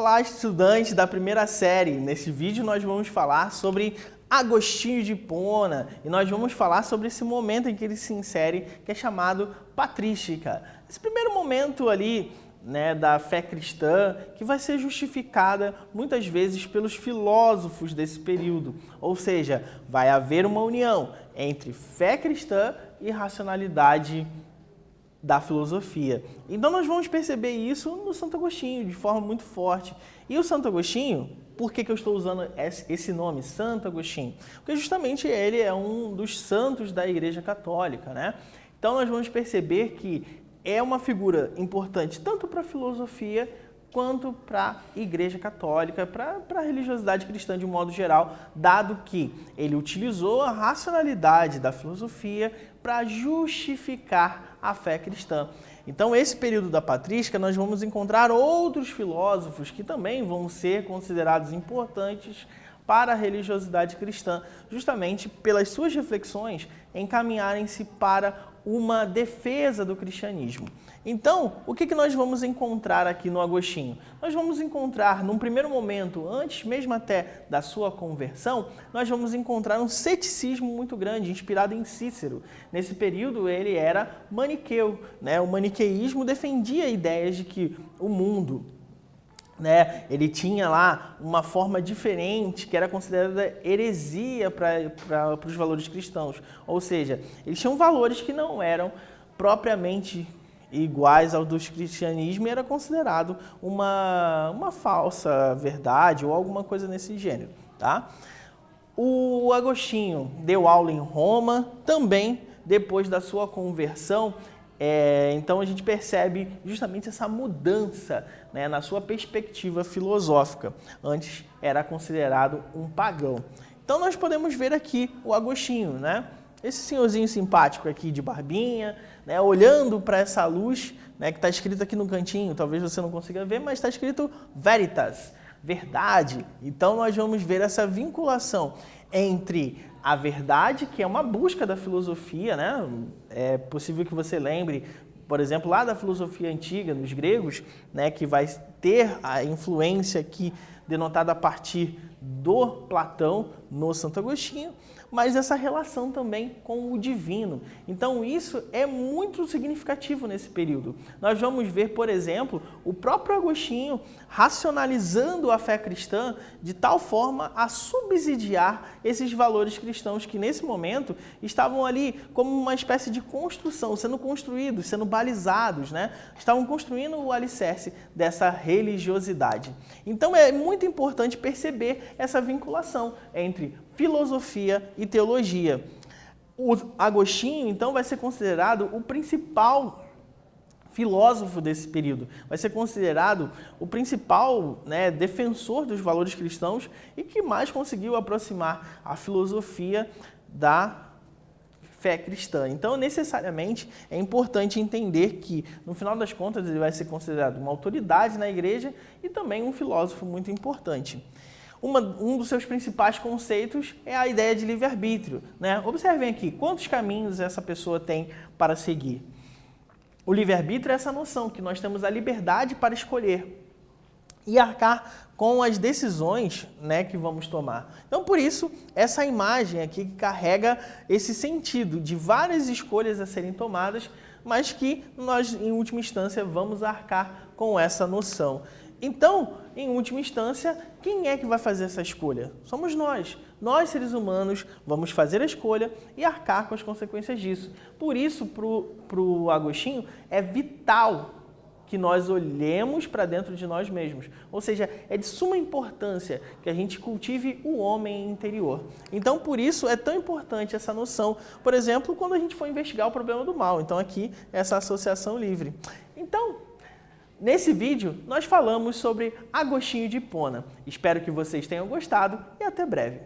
Olá, estudantes da primeira série. Nesse vídeo nós vamos falar sobre Agostinho de Hipona e nós vamos falar sobre esse momento em que ele se insere, que é chamado patrística. Esse primeiro momento ali, da fé cristã, que vai ser justificada muitas vezes pelos filósofos desse período. Ou seja, vai haver uma união entre fé cristã e racionalidade da filosofia. Então nós vamos perceber isso no Santo Agostinho de forma muito forte. E o Santo Agostinho, por que eu estou usando esse nome, Santo Agostinho? Porque justamente ele é um dos santos da Igreja Católica, né? Então nós vamos perceber que é uma figura importante tanto para a filosofia quanto para a Igreja Católica, para a religiosidade cristã de um modo geral, dado que ele utilizou a racionalidade da filosofia para justificar a fé cristã. Então, esse período da patrística, nós vamos encontrar outros filósofos que também vão ser considerados importantes para a religiosidade cristã, justamente pelas suas reflexões encaminharem-se para uma defesa do cristianismo. Então, o que nós vamos encontrar aqui no Agostinho? Nós vamos encontrar, num primeiro momento, antes mesmo até da sua conversão, nós vamos encontrar um ceticismo muito grande, inspirado em Cícero. Nesse período, ele era maniqueu, né? O maniqueísmo defendia ideias de que o mundo, ele tinha lá uma forma diferente que era considerada heresia para os valores cristãos. Ou seja, eles tinham valores que não eram propriamente iguais ao do cristianismo e era considerado uma falsa verdade ou alguma coisa nesse gênero. Tá? O Agostinho deu aula em Roma também depois da sua conversão. Então a gente percebe justamente essa mudança na sua perspectiva filosófica. Antes era considerado um pagão. Então nós podemos ver aqui o Agostinho, esse senhorzinho simpático aqui de barbinha, olhando para essa luz, que está escrito aqui no cantinho, talvez você não consiga ver, mas está escrito Veritas, verdade. Então nós vamos ver essa vinculação entre a verdade, que é uma busca da filosofia, É possível que você lembre, por exemplo, lá da filosofia antiga, dos gregos, que vai ter a influência aqui denotada a partir do Platão no Santo Agostinho, mas essa relação também com o divino. Então isso é muito significativo nesse período. Nós vamos ver, por exemplo, o próprio Agostinho racionalizando a fé cristã de tal forma a subsidiar esses valores cristãos que nesse momento estavam ali como uma espécie de construção, sendo construídos, sendo balizados, Estavam construindo o alicerce dessa religiosidade. Então é muito importante perceber essa vinculação entre filosofia e teologia. O Agostinho, então, vai ser considerado o principal filósofo desse período. Vai ser considerado o principal defensor dos valores cristãos e que mais conseguiu aproximar a filosofia da fé cristã. Então, necessariamente, é importante entender que, no final das contas, ele vai ser considerado uma autoridade na igreja e também um filósofo muito importante. Um dos seus principais conceitos é a ideia de livre-arbítrio. Observem aqui, quantos caminhos essa pessoa tem para seguir. O livre-arbítrio é essa noção que nós temos a liberdade para escolher e arcar com as decisões que vamos tomar. Então, por isso, essa imagem aqui que carrega esse sentido de várias escolhas a serem tomadas, mas que nós, em última instância, vamos arcar com essa noção. Então, em última instância, quem é que vai fazer essa escolha? Somos nós. Nós, seres humanos, vamos fazer a escolha e arcar com as consequências disso. Por isso, para o Agostinho, é vital que nós olhemos para dentro de nós mesmos. Ou seja, é de suma importância que a gente cultive o homem interior. Então, por isso, é tão importante essa noção, por exemplo, quando a gente for investigar o problema do mal. Então, aqui, essa associação livre. Então, nesse vídeo, nós falamos sobre Agostinho de Hipona. Espero que vocês tenham gostado e até breve.